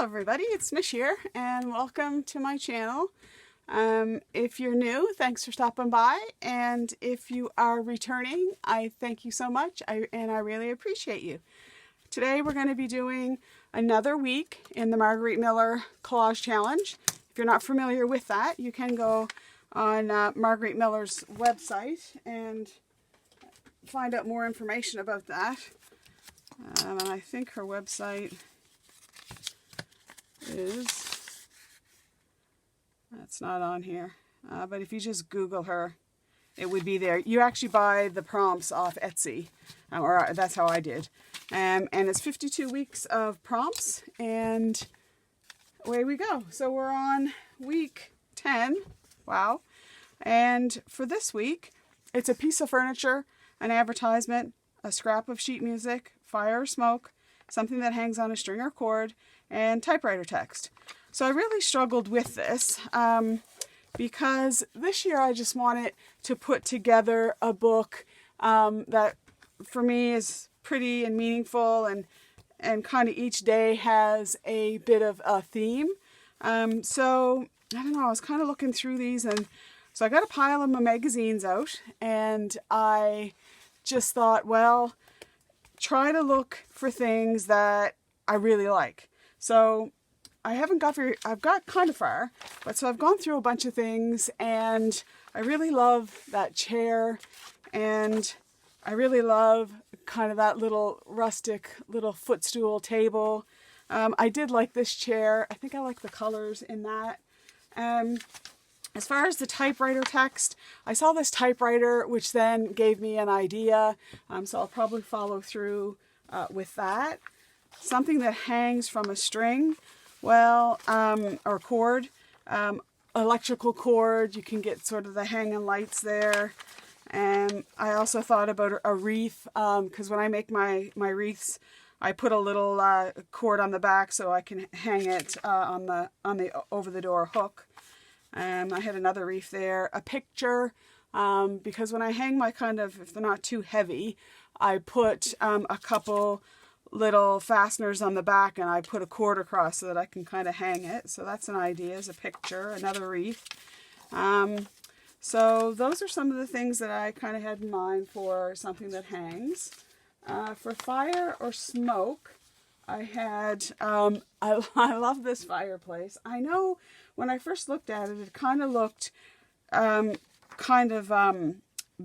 everybody, it's Mish here and welcome to my channel. If you're new, thanks for stopping by, and if you are returning, I thank you so much and I really appreciate you. Today we're going to be doing another week in the Margarete Miller Collage Challenge. If you're not familiar with that, you can go on Margarete Miller's website and find out more information about that. And I think her website is, that's not on here, but if you just Google her, it would be there. You actually buy the prompts off Etsy, or that's how I did. And it's 52 weeks of prompts, and away we go. So we're on week 10. Wow. And for this week, it's a piece of furniture, an advertisement, a scrap of sheet music, fire or smoke, something that hangs on a string or cord, and typewriter text. So I really struggled with this because this year I just wanted to put together a book that for me is pretty and meaningful, and kind of each day has a bit of a theme. So I don't know, I was kind of looking through these, and so I got a pile of my magazines out, and I just thought, well, try to look for things that I really like. So I've got kind of far, but so I've gone through a bunch of things, and I really love that chair, and I really love kind of that little rustic little footstool table. I did like this chair. I think I like the colors in that. As far as the typewriter text, I saw this typewriter, which then gave me an idea, so I'll probably follow through with that. Something that hangs from a string, well, or cord, electrical cord, you can get sort of the hanging lights there. And I also thought about a wreath, because when I make my wreaths, I put a little cord on the back so I can hang it on the over the door hook. I had another wreath there, a picture, because when I hang my if they're not too heavy, I put a couple little fasteners on the back, and I put a cord across so that I can kind of hang it. So that's an idea, as a picture, another wreath. So those are some of the things that I kind of had in mind for something that hangs. For fire or smoke, I had, I love this fireplace. I know when I first looked at it, it kind of looked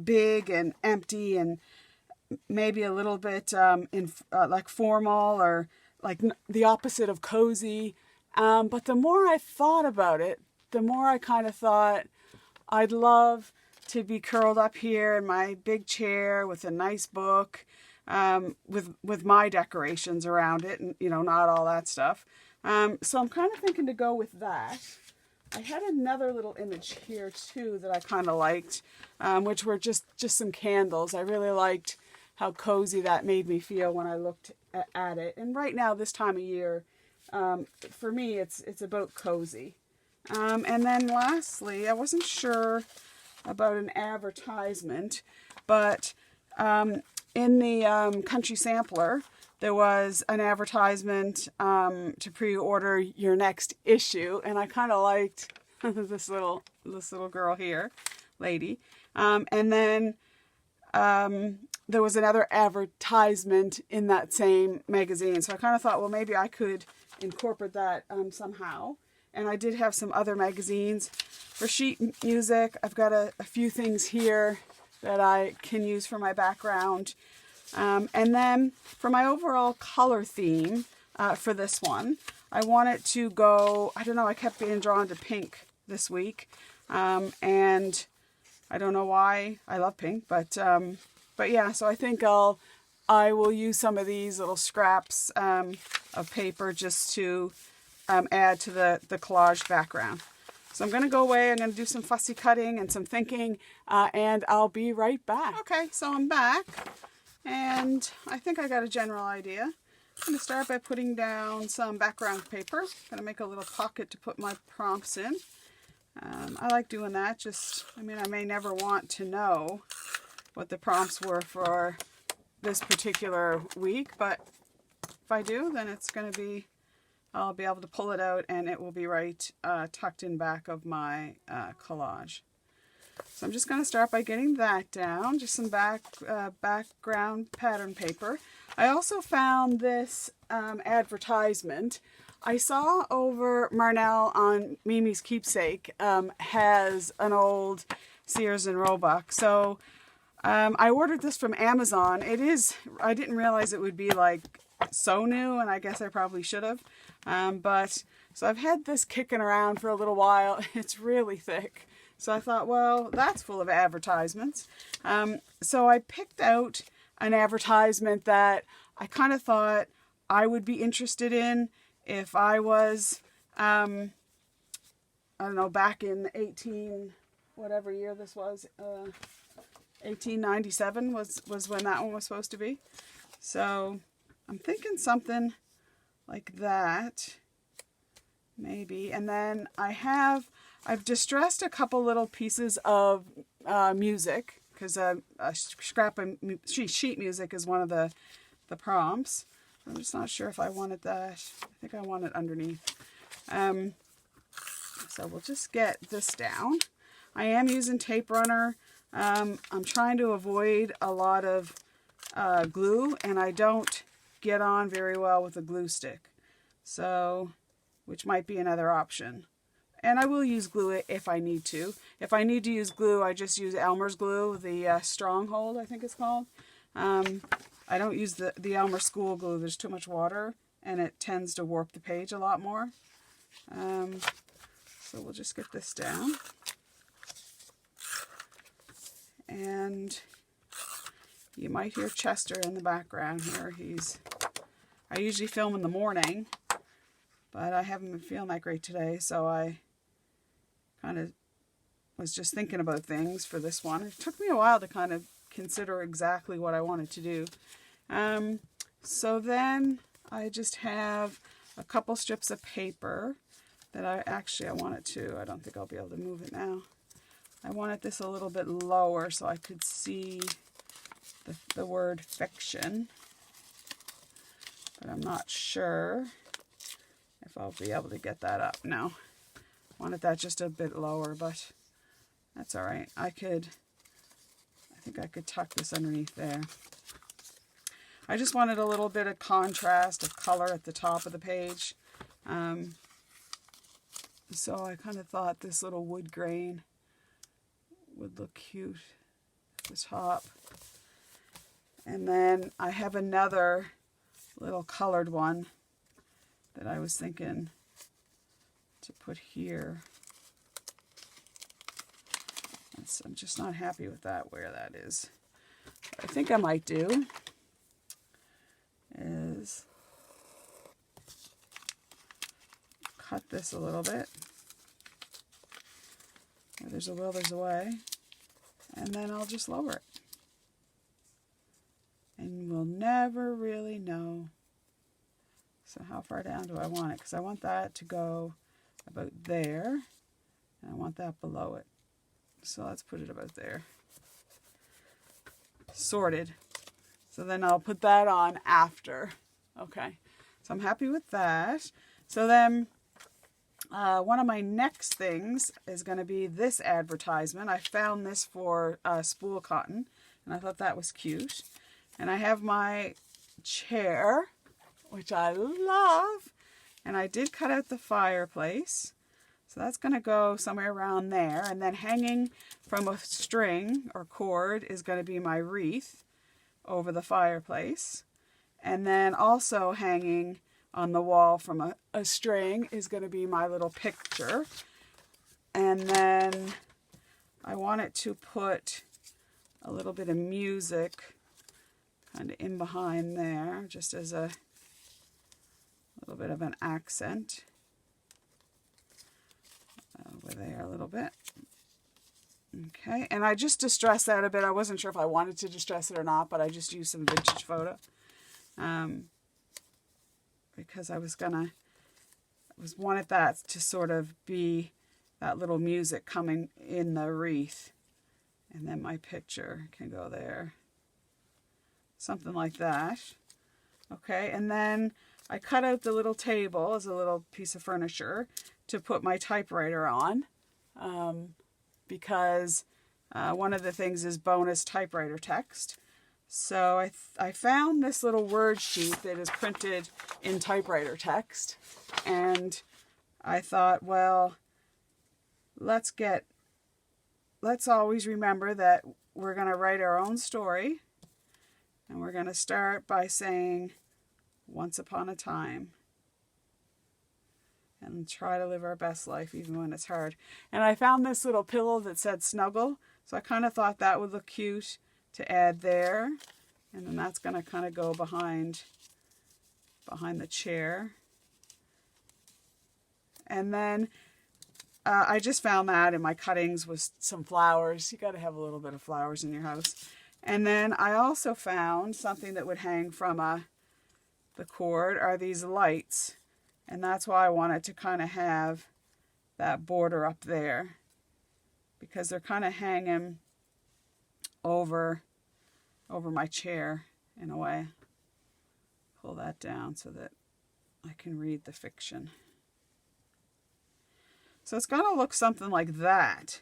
big and empty, and maybe a little bit like formal, or like the opposite of cozy. But the more I thought about it, the more I kind of thought I'd love to be curled up here in my big chair with a nice book, with my decorations around it, and not all that stuff. So I'm kind of thinking to go with that. I had another little image here too that I kind of liked, which were just some candles. I really liked how cozy that made me feel when I looked at it. And right now, this time of year, for me, it's about cozy. And then lastly, I wasn't sure about an advertisement, but in the Country Sampler, there was an advertisement to pre-order your next issue, and I kind of liked this little girl here, lady. And then there was another advertisement in that same magazine, so I kind of thought, well, maybe I could incorporate that somehow. And I did have some other magazines. For sheet music, I've got a few things here that I can use for my background. And then for my overall color theme for this one, I want it to go, I don't know, I kept being drawn to pink this week. And I don't know why. I love pink, but yeah, so I think I will use some of these little scraps of paper just to add to the collage background. So I'm going to go away, I'm going to do some fussy cutting and some thinking, and I'll be right back. Okay, so I'm back, and I think I got a general idea. I'm going to start by putting down some background paper. I'm going to make a little pocket to put my prompts in. I like doing that, I may never want to know what the prompts were for this particular week, but if I do, then it's going to be I'll be able to pull it out and it will be right tucked in back of my collage. So I'm just going to start by getting that down, just some background pattern paper. I also found this advertisement. I saw over Marnell on Mimi's Keepsake has an old Sears and Roebuck. So I ordered this from Amazon. I didn't realize it would be like so new, and I guess I probably should have. So I've had this kicking around for a little while. It's really thick. So I thought, well, that's full of advertisements. So I picked out an advertisement that I kind of thought I would be interested in if I was, I don't know, back in whatever year this was, 1897 was when that one was supposed to be. So I'm thinking something like that, maybe. And then I've distressed a couple little pieces of music, because a scrap of sheet music is one of the prompts. I'm just not sure if I wanted that. I think I want it underneath. So we'll just get this down. I am using tape runner. I'm trying to avoid a lot of glue, and I don't get on very well with a glue stick. So, which might be another option. And I will use glue if I need to. If I need to use glue, I just use Elmer's glue, the Stronghold, I think it's called. I don't use the Elmer school glue. There's too much water, and it tends to warp the page a lot more. So we'll just get this down. And you might hear Chester in the background here. I usually film in the morning, but I haven't been feeling that great today, so I kind of was just thinking about things for this one. It took me a while to kind of consider exactly what I wanted to do. So then I just have a couple strips of paper that I wanted to. I don't think I'll be able to move it now. I wanted this a little bit lower so I could see the word fiction, but I'm not sure if I'll be able to get that up. No, I wanted that just a bit lower, but that's all right. I think I could tuck this underneath there. I just wanted a little bit of contrast of color at the top of the page. So I kind of thought this little wood grain would look cute at the top. And then I have another little colored one that I was thinking to put here. I'm just not happy with where that is. What I think I might do is cut this a little bit. Where there's a will, there's a way. And then I'll just lower it. And we'll never really know. So how far down do I want it? Because I want that to go about there. And I want that below it. So let's put it about there. Sorted. So then I'll put that on after. Okay. So I'm happy with that. So then one of my next things is going to be this advertisement. I found this for spool cotton, and I thought that was cute. And I have my chair, which I love, and I did cut out the fireplace. So that's going to go somewhere around there. And then hanging from a string or cord is going to be my wreath over the fireplace. And then also hanging on the wall from a string is going to be my little picture. And then I wanted to put a little bit of music kind of in behind there, just as a little bit of an accent. Over there a little bit. Okay, and I just distressed that a bit. I wasn't sure if I wanted to distress it or not, but I just used some vintage photo. Because I wanted that to sort of be that little music coming in the wreath. And then my picture can go there. Something like that. Okay, and then I cut out the little table as a little piece of furniture to put my typewriter on, because one of the things is bonus typewriter text. So I found this little word sheet that is printed in typewriter text, and I thought, well, let's always remember that we're going to write our own story, and we're going to start by saying once upon a time, and try to live our best life even when it's hard. And I found this little pillow that said snuggle, so I kind of thought that would look cute to add there, and then that's going to kind of go behind the chair. And then I just found that in my cuttings was some flowers. You got to have a little bit of flowers in your house. And then I also found something that would hang from the cord are these lights, and that's why I wanted to kind of have that border up there, because they're kind of hanging over my chair in a way. Pull that down so that I can read the fiction. So it's going to look something like that.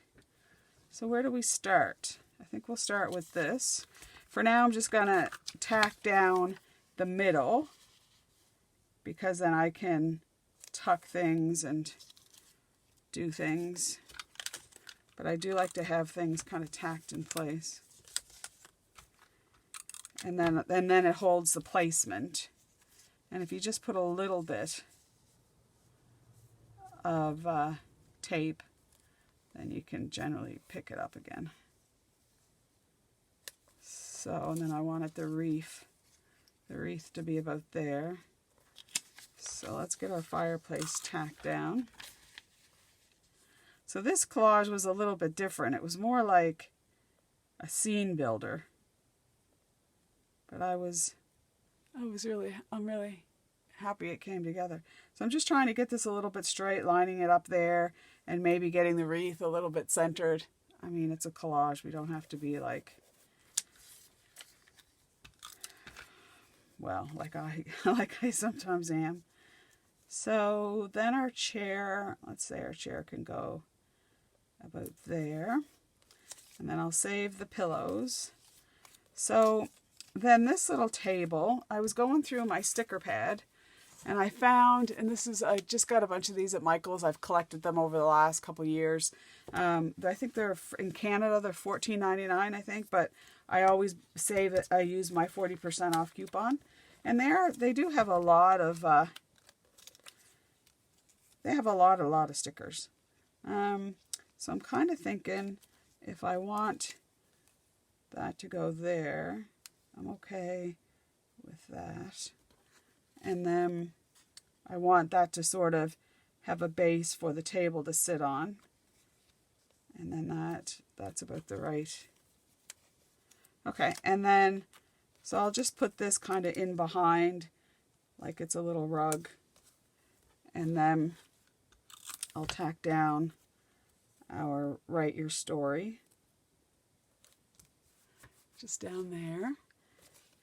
So where do we start? I think we'll start with this. For now, I'm just going to tack down the middle, because then I can tuck things and do things. But I do like to have things kind of tacked in place. And then it holds the placement. And if you just put a little bit of tape, then you can generally pick it up again. So, and then I wanted the wreath to be about there. So let's get our fireplace tacked down. So this collage was a little bit different. It was more like a scene builder. But I'm really happy it came together. So I'm just trying to get this a little bit straight, lining it up there, and maybe getting the wreath a little bit centered. I mean, it's a collage. We don't have to be like, well, like I sometimes am. So then our chair, let's say our chair can go about there. And then I'll save the pillows. So then this little table, I was going through my sticker pad, and I found, and I just got a bunch of these at Michael's. I've collected them over the last couple of years. I think they're in Canada, they're $14.99, I think, but I always save it. I use my 40% off coupon, and they do have a lot of stickers. So I'm kind of thinking if I want that to go there, I'm okay with that. And then I want that to sort of have a base for the table to sit on. And then that's about the right. Okay, and then, so I'll just put this kind of in behind, like it's a little rug. And then I'll tack down our Write Your Story. Just down there.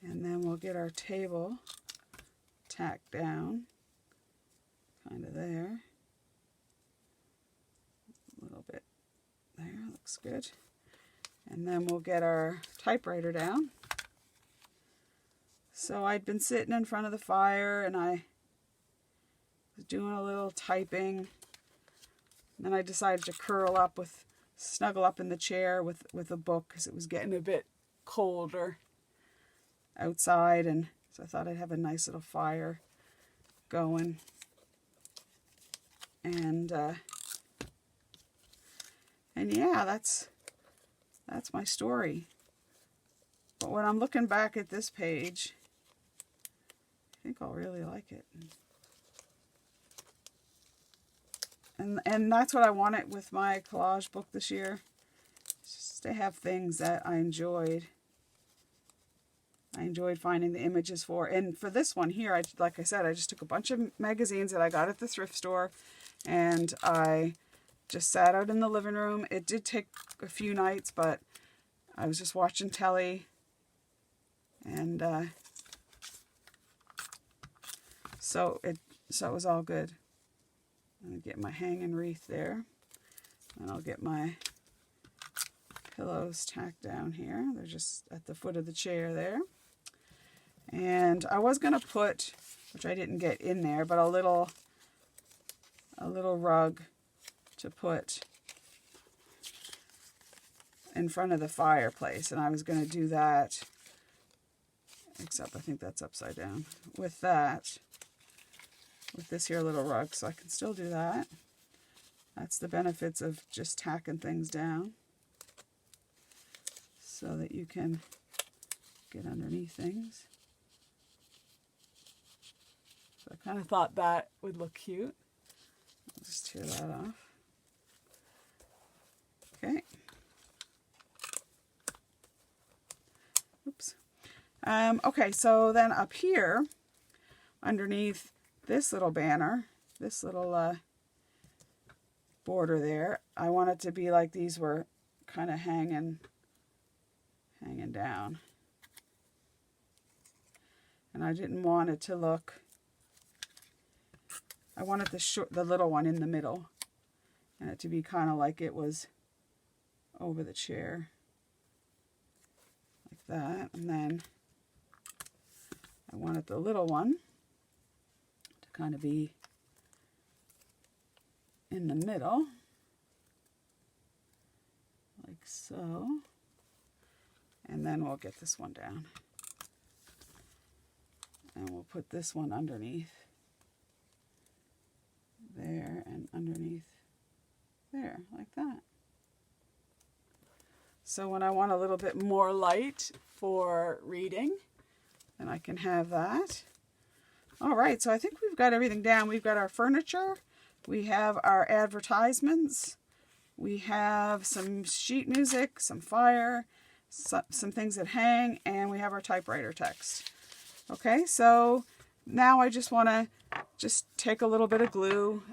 And then we'll get our table tacked down, kind of there. A little bit there, looks good. And then we'll get our typewriter down. So I'd been sitting in front of the fire, and I was doing a little typing. And then I decided to snuggle up in the chair with a book, because it was getting a bit colder outside, and so I thought I'd have a nice little fire going. And yeah, that's my story. But when I'm looking back at this page, I think I'll really like it. And that's what I wanted with my collage book this year, just to have things that I enjoyed. I enjoyed finding the images for. And for this one here, like I said, I just took a bunch of magazines that I got at the thrift store, and I just sat out in the living room. It did take a few nights, but I was just watching telly. And So it was all good. I'll get my hanging wreath there, and I'll get my pillows tacked down here. They're just at the foot of the chair there. And I was going to put, which I didn't get in there, but a little rug to put in front of the fireplace, and I was going to do that, except I think that's upside down, with this here little rug, so I can still do that. That's the benefits of just tacking things down, so that you can get underneath things. So I kind of thought that would look cute. I'll just tear that off. Okay. Oops. Okay, so then up here, underneath this little banner, this little border there, I want it to be like these were kind of hanging down. And I didn't want it to look, I wanted the little one in the middle, and it to be kind of like it was over the chair, like that. And then I wanted the little one to kind of be in the middle, like so. And then we'll get this one down. And we'll put this one underneath there and underneath there, like that. So when I want a little bit more light for reading, then I can have that. All right, so I think we've got everything down. We've got our furniture, we have our advertisements, we have some sheet music, some fire, some things that hang, and we have our typewriter text. Okay, so now I just want to take a little bit of glue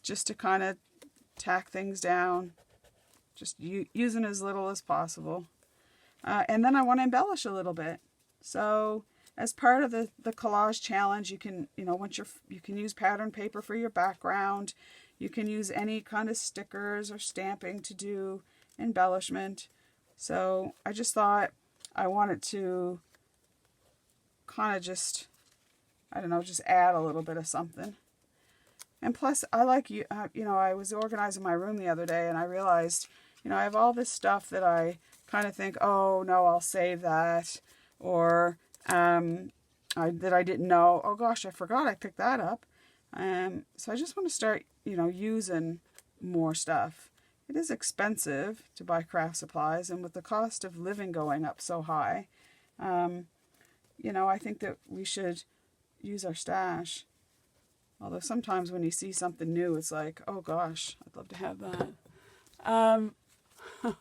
just to kind of tack things down, just using as little as possible. And then I want to embellish a little bit. So as part of the collage challenge, you can, you can use pattern paper for your background. You can use any kind of stickers or stamping to do embellishment. So I just thought I wanted to kind of just add a little bit of something. And plus, I like, I was organizing my room the other day, and I realized, I have all this stuff that I kind of think, oh, no, I'll save that. Or that I didn't know, oh, gosh, I forgot I picked that up. So I just want to start, using more stuff. It is expensive to buy craft supplies, and with the cost of living going up so high, I think that we should use our stash. Although sometimes when you see something new, it's like, oh gosh, I'd love to have that.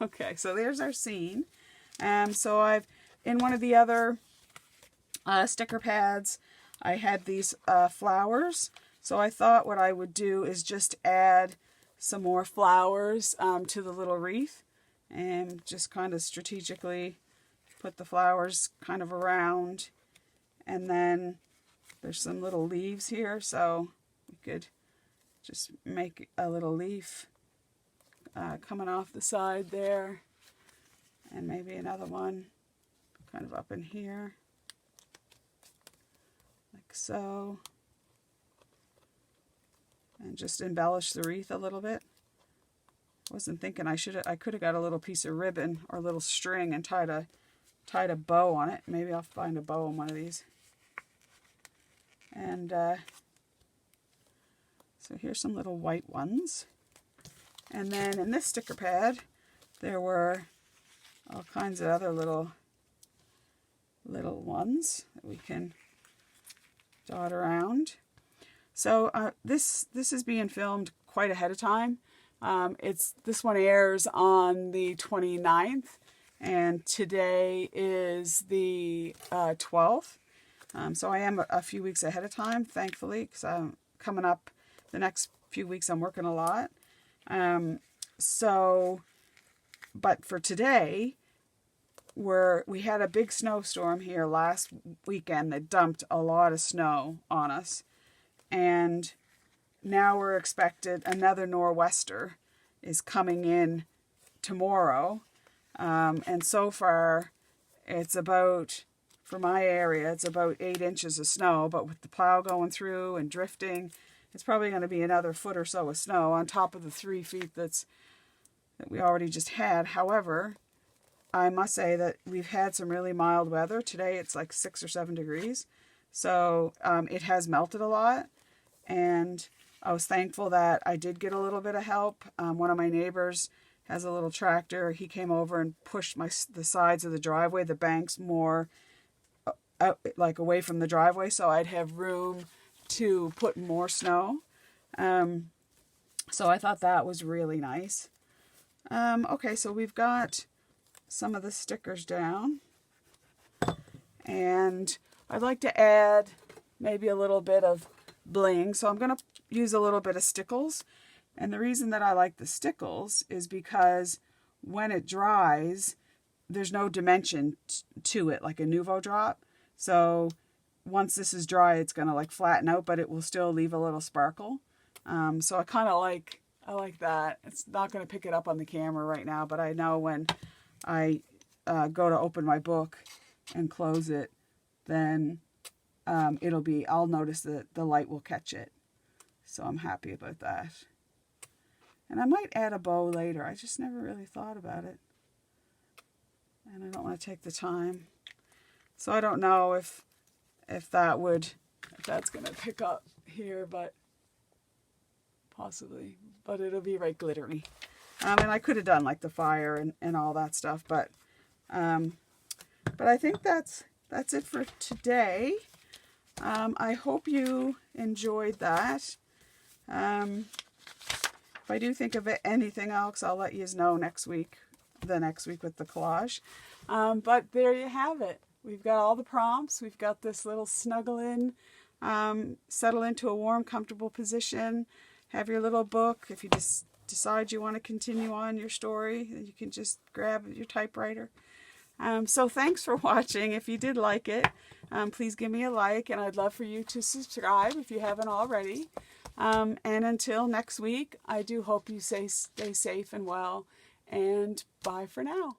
Okay, so there's our scene. So I've, in one of the other sticker pads, I had these flowers. So I thought what I would do is just add some more flowers to the little wreath, and just kind of strategically put the flowers kind of around. And then there's some little leaves here, so we could just make a little leaf coming off the side there, and maybe another one kind of up in here, like so, and just embellish the wreath a little bit. Wasn't thinking I could have got a little piece of ribbon or a little string and tied a bow on it. Maybe I'll find a bow on one of these. And so here's some little white ones. And then in this sticker pad, there were all kinds of other little ones that we can dot around. So this is being filmed quite ahead of time. This one airs on the 29th, and today is the 12th. So I am a few weeks ahead of time, thankfully, because I'm coming up the next few weeks. I'm working a lot. But for today, we had a big snowstorm here last weekend that dumped a lot of snow on us. And now we're expected, another nor'wester is coming in tomorrow. And so far it's about, for my area, it's about 8 inches of snow, but with the plow going through and drifting, it's probably going to be another foot or so of snow on top of the 3 feet that we already just had. However, I must say that we've had some really mild weather. Today it's like 6 or 7 degrees. So it has melted a lot. And I was thankful that I did get a little bit of help. One of my neighbors has a little tractor. He came over and pushed the sides of the driveway, the banks, more out, like away from the driveway, so I'd have room to put more snow. So I thought that was really nice. Okay, so we've got some of the stickers down, and I'd like to add maybe a little bit of bling, so I'm going to use a little bit of stickles. And the reason that I like the stickles is because when it dries, there's no dimension to it like a Nuvo drop. So once this is dry, it's going to like flatten out, but it will still leave a little sparkle. So I like that. It's not going to pick it up on the camera right now, but I know when I go to open my book and close it, then I'll notice that the light will catch it. So I'm happy about that. And I might add a bow later. I just never really thought about it. And I don't want to take the time. So I don't know if that's going to pick up here, but possibly. But it'll be right glittery. And I could have done like the fire and all that stuff, but I think that's it for today. I hope you enjoyed that. If I do think of anything else, I'll let you know next week with the collage. But there you have it. We've got all the prompts. We've got this little snuggle in, settle into a warm, comfortable position. Have your little book. If you just decide you want to continue on your story, you can just grab your typewriter. So thanks for watching. If you did like it, please give me a like, and I'd love for you to subscribe if you haven't already. And until next week, I do hope you stay safe and well, and bye for now.